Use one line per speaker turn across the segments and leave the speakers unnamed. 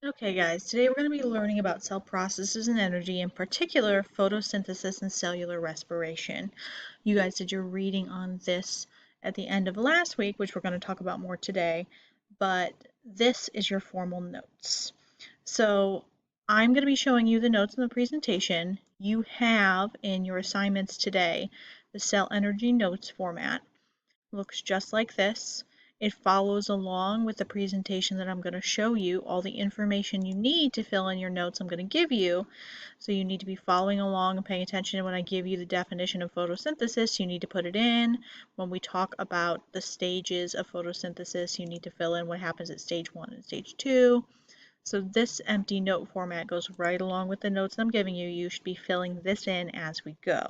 Okay guys, today we're going to be learning about cell processes and energy, in particular photosynthesis and cellular respiration. You guys did your reading on this at the end of last week, which we're going to talk about more today, but this is your formal notes. So I'm going to be showing you the notes in the presentation. You have in your assignments today the cell energy notes format. Looks just like this. It follows along with the presentation that I'm going to show you, all the information you need to fill in your notes I'm going to give you. So you need to be following along and paying attention when I give you the definition of photosynthesis. You need to put it in. When we talk about the stages of photosynthesis, you need to fill in what happens at stage 1 and stage 2. So this empty note format goes right along with the notes I'm giving you. You should be filling this in as we go.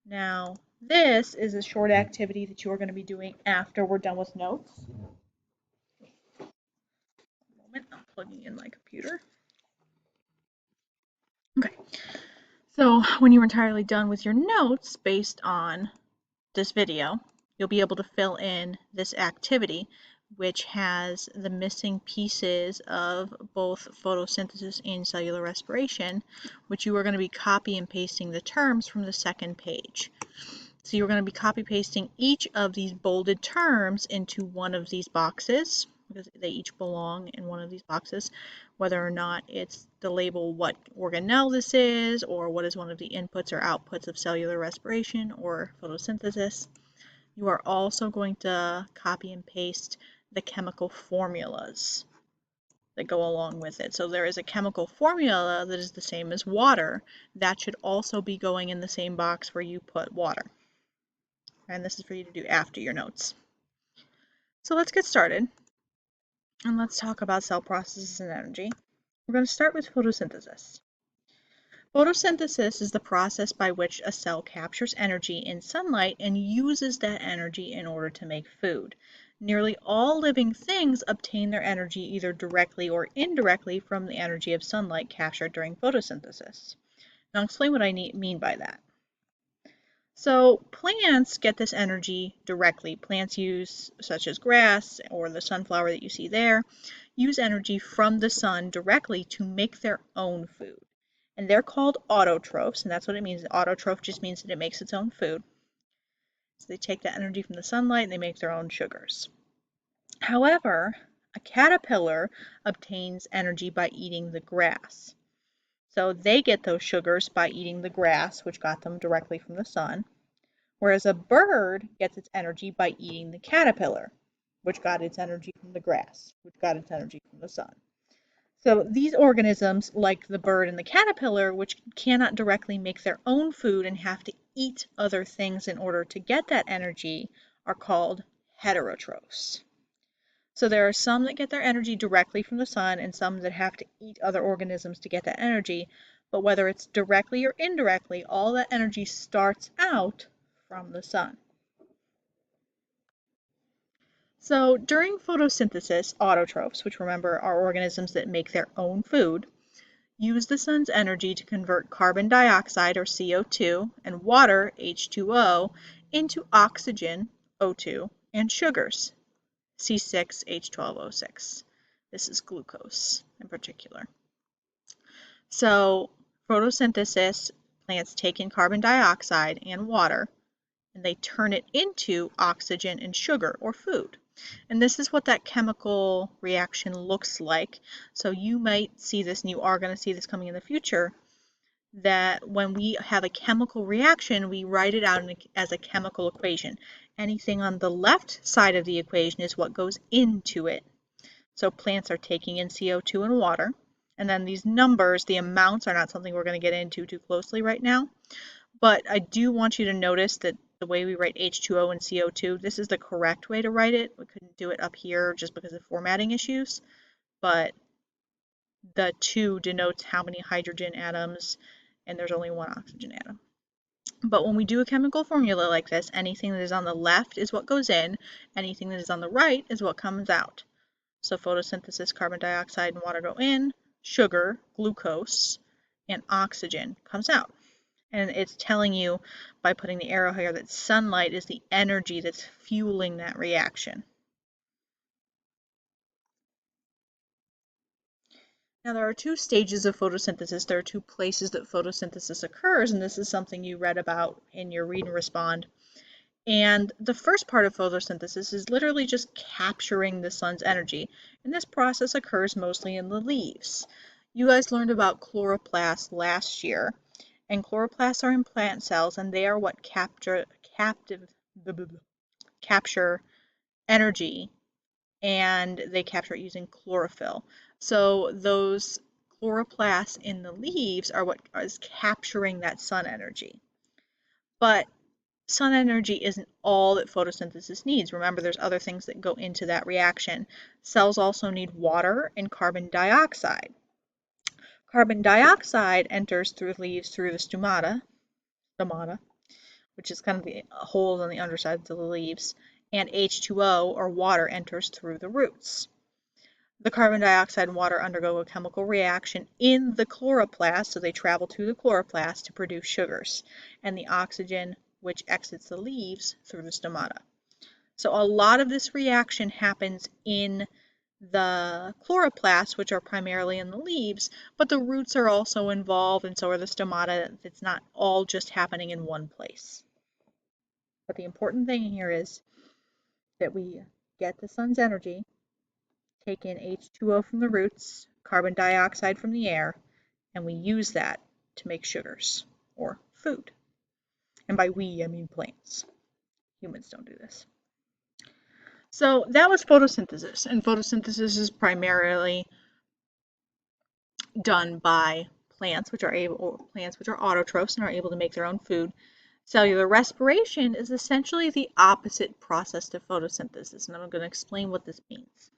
Now, this is a short activity that you're going to be doing after we're done with notes. Moment, I'm plugging in my computer. Okay, so when you're entirely done with your notes based on this video, you'll be able to fill in this activity, which has the missing pieces of both photosynthesis and cellular respiration, which you are going to be copy and pasting the terms from the second page. So you're going to be copy pasting each of these bolded terms into one of these boxes because they each belong in one of these boxes, whether or not it's the label what organelle this is, or what is one of the inputs or outputs of cellular respiration or photosynthesis. You are also going to copy and paste the chemical formulas that go along with it. So there is a chemical formula that is the same as water. That should also be going in the same box where you put water. And this is for you to do after your notes. So let's get started, and let's talk about cell processes and energy. We're going to start with photosynthesis. Photosynthesis is the process by which a cell captures energy in sunlight and uses that energy in order to make food. Nearly all living things obtain their energy either directly or indirectly from the energy of sunlight captured during photosynthesis. Now I'll explain what I mean by that. So plants get this energy directly. Plants use, such as grass or the sunflower that you see there, use energy from the sun directly to make their own food. And they're called autotrophs, and that's what it means. Autotroph just means that it makes its own food. So they take that energy from the sunlight and they make their own sugars. However, a caterpillar obtains energy by eating the grass. So they get those sugars by eating the grass, which got them directly from the sun. Whereas a bird gets its energy by eating the caterpillar, which got its energy from the grass, which got its energy from the sun. So these organisms, like the bird and the caterpillar, which cannot directly make their own food and have to eat other things in order to get that energy, are called heterotrophs. So there are some that get their energy directly from the sun and some that have to eat other organisms to get that energy. But whether it's directly or indirectly, all that energy starts out from the sun. So during photosynthesis, autotrophs, which remember are organisms that make their own food, use the sun's energy to convert carbon dioxide, or CO2, and water, H2O, into oxygen, O2, and sugars, C6H12O6. This is glucose in particular. So photosynthesis, plants take in carbon dioxide and water, and they turn it into oxygen and sugar, or food. And this is what that chemical reaction looks like. So you might see this, and you are going to see this coming in the future, that when we have a chemical reaction, we write it out as a chemical equation. Anything on the left side of the equation is what goes into it. So plants are taking in CO2 and water. And then these numbers, the amounts, are not something we're going to get into too closely right now. But I do want you to notice that the way we write H2O and CO2, this is the correct way to write it. We couldn't do it up here just because of formatting issues. But the 2 denotes how many hydrogen atoms, and there's only one oxygen atom. But when we do a chemical formula like this, anything that is on the left is what goes in, anything that is on the right is what comes out. So photosynthesis, carbon dioxide and water go in, sugar, glucose, and oxygen comes out. And it's telling you by putting the arrow here that sunlight is the energy that's fueling that reaction. Now, there are two stages of photosynthesis. There are two places that photosynthesis occurs, and this is something you read about in your read and respond. And the first part of photosynthesis is literally just capturing the sun's energy, and this process occurs mostly in the leaves. You guys learned about chloroplasts last year, and chloroplasts are in plant cells, and they are what capture energy, and they capture it using chlorophyll. So those chloroplasts in the leaves are what is capturing that sun energy. But sun energy isn't all that photosynthesis needs. Remember, there's other things that go into that reaction. Cells also need water and carbon dioxide. Carbon dioxide enters through leaves through the stomata, which is kind of the holes on the undersides of the leaves, and H2O, or water, enters through the roots. The carbon dioxide and water undergo a chemical reaction in the chloroplast, so they travel to the chloroplast to produce sugars, and the oxygen, which exits the leaves through the stomata. So a lot of this reaction happens in the chloroplasts, which are primarily in the leaves, but the roots are also involved, and so are the stomata. It's not all just happening in one place. But the important thing here is that we get the sun's energy, take in H2O from the roots, carbon dioxide from the air, and we use that to make sugars, or food. And by we, I mean plants. Humans don't do this. So that was photosynthesis, and photosynthesis is primarily done by plants, which are autotrophs and are able to make their own food. Cellular respiration is essentially the opposite process to photosynthesis, and I'm going to explain what this means.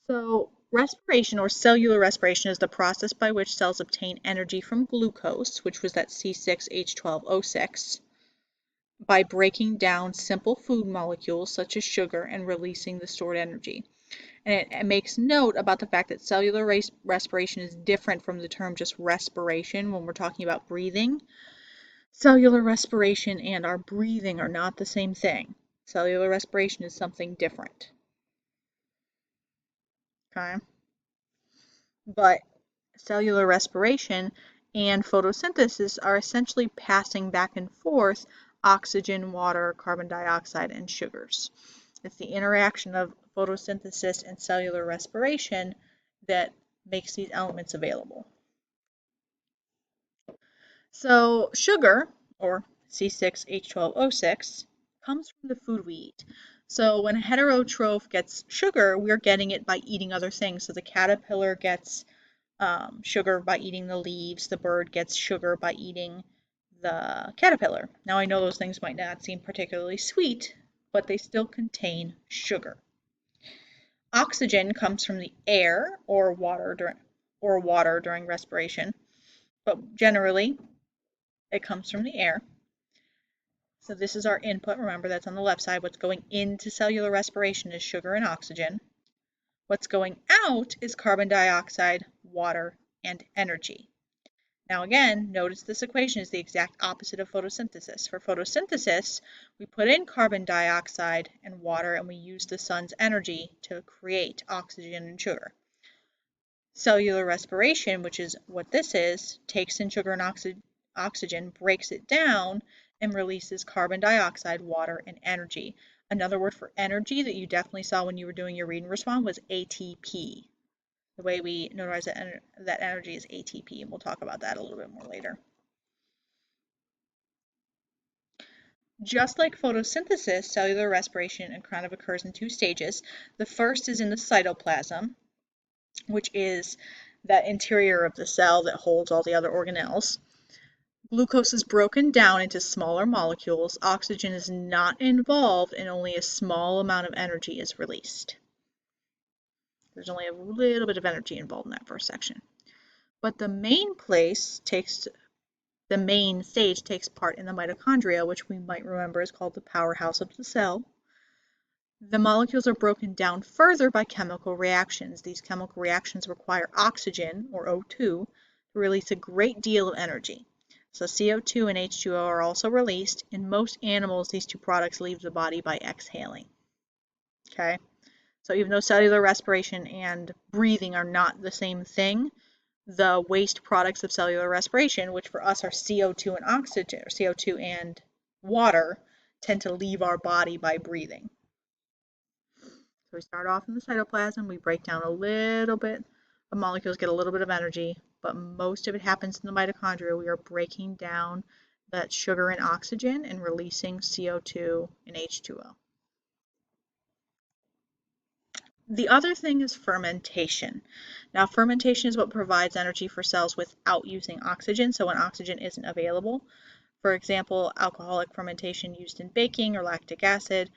So respiration, or cellular respiration, is the process by which cells obtain energy from glucose, which was that C6H12O6, by breaking down simple food molecules such as sugar and releasing the stored energy. And it makes note about the fact that cellular respiration is different from the term just respiration when we're talking about breathing. Cellular respiration and our breathing are not the same thing. Cellular respiration is something different. Okay? But cellular respiration and photosynthesis are essentially passing back and forth oxygen, water, carbon dioxide, and sugars. It's the interaction of photosynthesis and cellular respiration that makes these elements available. So sugar, or C6H12O6, comes from the food we eat. So when a heterotroph gets sugar, we're getting it by eating other things. So the caterpillar gets sugar by eating the leaves. The bird gets sugar by eating the caterpillar. Now I know those things might not seem particularly sweet, but they still contain sugar. Oxygen comes from the air or water during respiration, but generally it comes from the air. So this is our input. Remember, that's on the left side. What's going into cellular respiration is sugar and oxygen. What's going out is carbon dioxide, water, and energy. Now again, notice this equation is the exact opposite of photosynthesis. For photosynthesis, we put in carbon dioxide and water, and we use the sun's energy to create oxygen and sugar. Cellular respiration, which is what this is, takes in sugar and oxygen, breaks it down, and releases carbon dioxide, water, and energy. Another word for energy that you definitely saw when you were doing your read and respond was ATP. The way we notice that energy is ATP, and we'll talk about that a little bit more later. Just like photosynthesis, cellular respiration kind of occurs in two stages. The first is in the cytoplasm, which is that interior of the cell that holds all the other organelles. Glucose is broken down into smaller molecules. Oxygen is not involved, and only a small amount of energy is released. There's only a little bit of energy involved in that first section. But the main stage takes part in the mitochondria, which we might remember is called the powerhouse of the cell. The molecules are broken down further by chemical reactions. These chemical reactions require oxygen, or O2, to release a great deal of energy. So CO2 and H2O are also released. In most animals, these two products leave the body by exhaling. Okay, So even though cellular respiration and breathing are not the same thing, the waste products of cellular respiration, which for us are CO2 and oxygen, or CO2 and water, tend to leave our body by breathing. So we start off in the cytoplasm, we break down a little bit of molecules, get a little bit of energy, but most of it happens in the mitochondria. We are breaking down that sugar and oxygen and releasing CO2 and H2O. The other thing is fermentation. Now, fermentation is what provides energy for cells without using oxygen, so when oxygen isn't available. For example, alcoholic fermentation used in baking or lactic acid,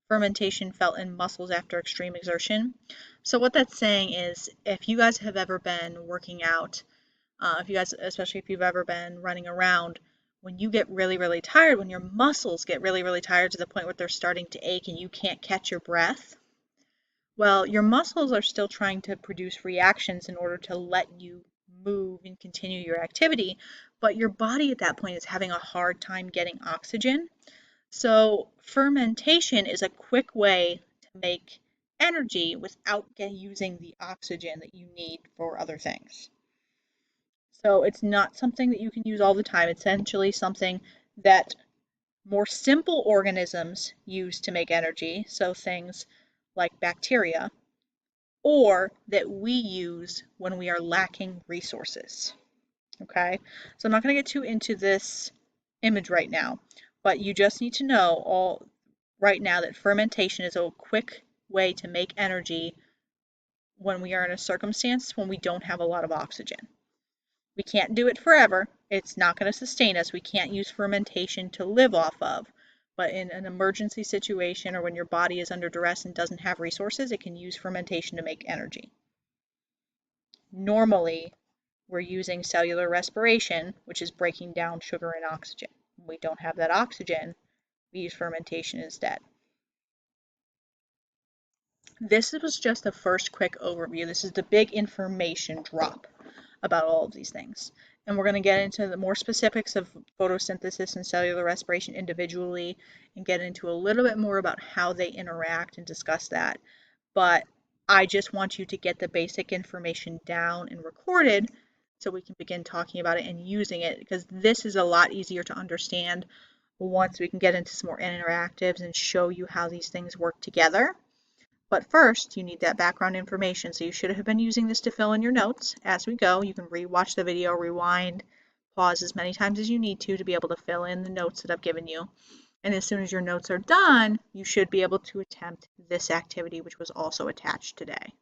fermentation felt in muscles after extreme exertion. So what that's saying is if you guys have ever been working out, especially if you've ever been running around, when you get really, really tired, when your muscles get really, really tired to the point where they're starting to ache and you can't catch your breath, well, your muscles are still trying to produce reactions in order to let you move and continue your activity, but your body at that point is having a hard time getting oxygen. So fermentation is a quick way to make energy without using the oxygen that you need for other things. So it's not something that you can use all the time. It's essentially something that more simple organisms use to make energy, so things like bacteria, or that we use when we are lacking resources. Okay, so I'm not going to get too into this image right now, but you just need to know all right now that fermentation is a quick way to make energy when we are in a circumstance when we don't have a lot of oxygen. We can't do it forever. It's not going to sustain us. We can't use fermentation to live off of. But in an emergency situation or when your body is under duress and doesn't have resources, it can use fermentation to make energy. Normally, we're using cellular respiration, which is breaking down sugar and oxygen. When we don't have that oxygen, we use fermentation instead. This was just a first quick overview. This is the big information drop about all of these things. And we're going to get into the more specifics of photosynthesis and cellular respiration individually and get into a little bit more about how they interact and discuss that. But I just want you to get the basic information down and recorded so we can begin talking about it and using it, because this is a lot easier to understand once we can get into some more interactives and show you how these things work together. But first, you need that background information. So you should have been using this to fill in your notes as we go. You can rewatch the video, rewind, pause as many times as you need to be able to fill in the notes that I've given you. And as soon as your notes are done, you should be able to attempt this activity, which was also attached today.